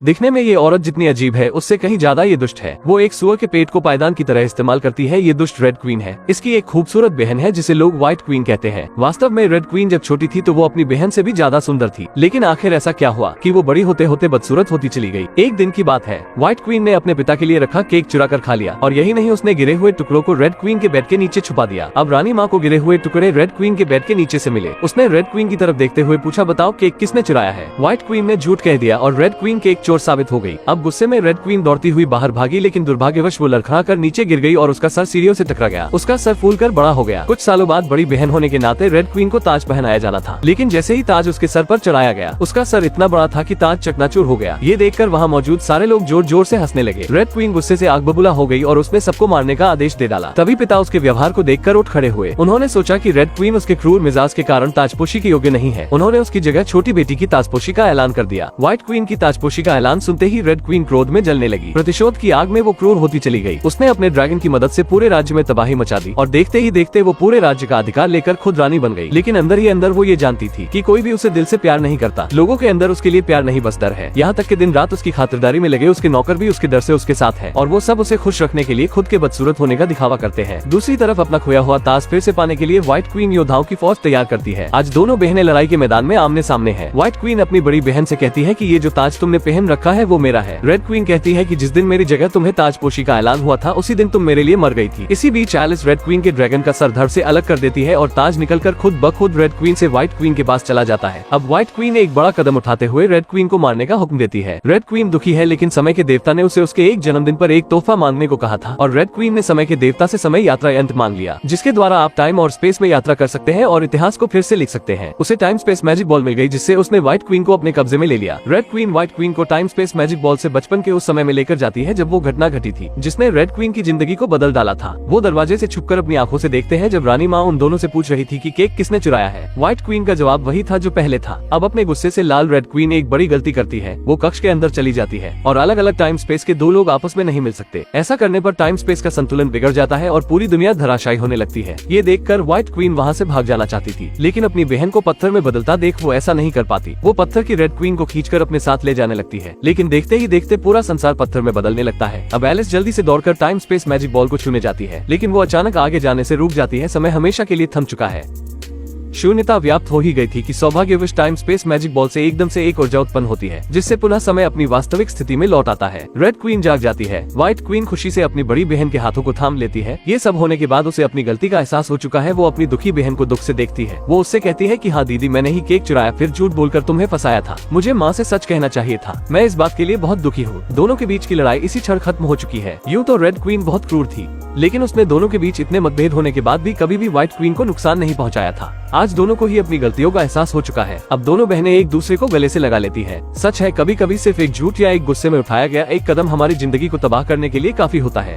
दिखने में ये औरत जितनी अजीब है उससे कहीं ज्यादा ये दुष्ट है। वो एक सुअर के पेट को पायदान की तरह इस्तेमाल करती है। ये दुष्ट रेड क्वीन है। इसकी एक खूबसूरत बहन है जिसे लोग व्हाइट क्वीन कहते हैं। वास्तव में रेड क्वीन जब छोटी थी तो वो अपनी बहन से भी ज्यादा सुंदर थी, लेकिन आखिर ऐसा क्या हुआ कि वो बड़ी होते होते बदसूरत होती चली गई। एक दिन की बात है, व्हाइट क्वीन ने अपने पिता के लिए रखा केक चुरा कर खा लिया, और यही नहीं, उसने गिरे हुए टुकड़ों को रेड क्वीन के बेड के नीचे छुपा दिया। अब रानी माँ को गिरे हुए टुकड़े रेड क्वीन के बेड के नीचे से मिले। उसने रेड क्वीन की तरफ देखते हुए पूछा, बताओ केक किसने चुराया है? व्हाइट क्वीन ने झूठ कह दिया और रेड क्वीन केक चोर साबित हो गई। अब गुस्से में रेड क्वीन दौड़ती हुई बाहर भागी, लेकिन दुर्भाग्यवश वो लड़खड़ा कर नीचे गिर गई और उसका सर सीढ़ियों से टकरा गया। उसका सर फूलकर बड़ा हो गया। कुछ सालों बाद बड़ी बहन होने के नाते रेड क्वीन को ताज पहनाया जाना था, लेकिन जैसे ही ताज उसके सर पर चढ़ाया गया उसका सर इतना बड़ा था कि ताज चकनाचूर हो गया। ये देखकर वहाँ मौजूद सारे लोग जोर जोर से हंसने लगे। रेड क्वीन गुस्से से आग बबूला हो गई और उसने सबको मारने का आदेश दे डाला। तभी पिता उसके व्यवहार को देखकर उठ खड़े हुए। उन्होंने सोचा कि रेड क्वीन उसके क्रूर मिजाज के कारण ताजपोशी के योग्य नहीं है। उन्होंने उसकी जगह छोटी बेटी की ताजपोशी का ऐलान कर दिया। व्हाइट क्वीन की ताजपोशी का ऐलान सुनते ही रेड क्वीन क्रोध में जलने लगी। प्रतिशोध की आग में वो क्रूर होती चली गई। उसने अपने ड्रैगन की मदद से पूरे राज्य में तबाही मचा दी और देखते ही देखते वो पूरे राज्य का अधिकार लेकर खुद रानी बन गई। लेकिन अंदर ही अंदर वो ये जानती थी कि कोई भी उसे दिल से प्यार नहीं करता। लोगों के अंदर उसके लिए प्यार नहीं बस डर है। यहाँ तक कि दिन रात उसकी खातिरदारी में लगे उसके नौकर भी उसके डर से उसके साथ है, और वो सब उसे खुश रखने के लिए खुद के बदसूरत होने का दिखावा करते हैं। दूसरी तरफ अपना खोया हुआ ताज फिर से पाने के लिए व्हाइट क्वीन योद्धाओं की फौज तैयार करती है। आज दोनों बहनें लड़ाई के मैदान में आमने सामने हैं। व्हाइट क्वीन अपनी बड़ी बहन से कहती है कि ये जो ताज तुमने पहन रखा है वो मेरा है। रेड क्वीन कहती है कि जिस दिन मेरी जगह तुम्हें ताजपोशी का ऐलान हुआ था उसी दिन तुम मेरे लिए मर गई थी। इसी बीच एलिस रेड क्वीन के ड्रैगन का सर धड़ से अलग कर देती है और ताज निकलकर खुद ब खुद रेड क्वीन से व्हाइट क्वीन के पास चला जाता है। अब व्हाइट क्वीन एक बड़ा कदम उठाते हुए रेड क्वीन को मारने का हुक्म देती है। रेड क्वीन दुखी है, लेकिन समय के देवता ने उसे उसके एक जन्मदिन पर एक तोहफा मांगने को कहा था, और रेड क्वीन ने समय के देवता से समय यात्रा यंत्र मांग लिया, जिसके द्वारा आप टाइम और स्पेस में यात्रा कर सकते हैं और इतिहास को फिर से लिख सकते हैं। उसे टाइम स्पेस मैजिक बॉल मिल गई, जिससे उसने व्हाइट क्वीन को अपने कब्जे में ले लिया। रेड क्वीन व्हाइट क्वीन को टाइम स्पेस मैजिक बॉल से बचपन के उस समय में लेकर जाती है जब वो घटना घटी थी जिसने रेड क्वीन की जिंदगी को बदल डाला था। वो दरवाजे से छुपकर अपनी आंखों से देखते हैं जब रानी माँ उन दोनों से पूछ रही थी कि केक किसने चुराया है। व्हाइट क्वीन का जवाब वही था जो पहले था। अब अपने गुस्से से लाल रेड क्वीन एक बड़ी गलती करती है। वो कक्ष के अंदर चली जाती है और अलग अलग टाइम स्पेस के दो लोग आपस में नहीं मिल सकते। ऐसा करने पर टाइम स्पेस का संतुलन बिगड़ जाता है और पूरी दुनिया धराशायी होने लगती है। ये देखकर व्हाइट क्वीन वहाँ से भाग जाना चाहती थी, लेकिन अपनी बहन को पत्थर में बदलता देख वो ऐसा नहीं कर पाती। वो पत्थर की रेड क्वीन को खींचकर अपने साथ ले जाने लगती है, लेकिन देखते ही देखते पूरा संसार पत्थर में बदलने लगता है। अब एलिस जल्दी से दौड़कर टाइम स्पेस मैजिक बॉल को छूने जाती है, लेकिन वो अचानक आगे जाने से रुक जाती है। समय हमेशा के लिए थम चुका है। शून्यता व्याप्त हो ही गई थी कि सौभाग्यवश टाइम स्पेस मैजिक बॉल से एकदम से एक ऊर्जा उत्पन्न होती है, जिससे पुनः समय अपनी वास्तविक स्थिति में लौट आता है। रेड क्वीन जाग जाती है। व्हाइट क्वीन खुशी से अपनी बड़ी बहन के हाथों को थाम लेती है। ये सब होने के बाद उसे अपनी गलती का एहसास हो चुका है। वो अपनी दुखी बहन को दुख से देखती है। वो उससे कहती है कि हाँ दीदी, मैंने ही केक चुराया, फिर झूठ बोलकर तुम्हें फंसाया था। मुझे माँ से सच कहना चाहिए था। मैं इस बात के लिए बहुत दुखी हूँ। दोनों के बीच की लड़ाई इसी क्षण खत्म हो चुकी है। यूँ तो रेड क्वीन बहुत क्रूर थी, लेकिन उसने दोनों के बीच इतने मतभेद होने के बाद भी कभी भी व्हाइट क्वीन को नुकसान नहीं पहुंचाया था। आज दोनों को ही अपनी गलतियों का एहसास हो चुका है। अब दोनों बहनें एक दूसरे को गले से लगा लेती हैं। सच है, कभी कभी सिर्फ एक झूठ या एक गुस्से में उठाया गया एक कदम हमारी जिंदगी को तबाह करने के लिए काफी होता है।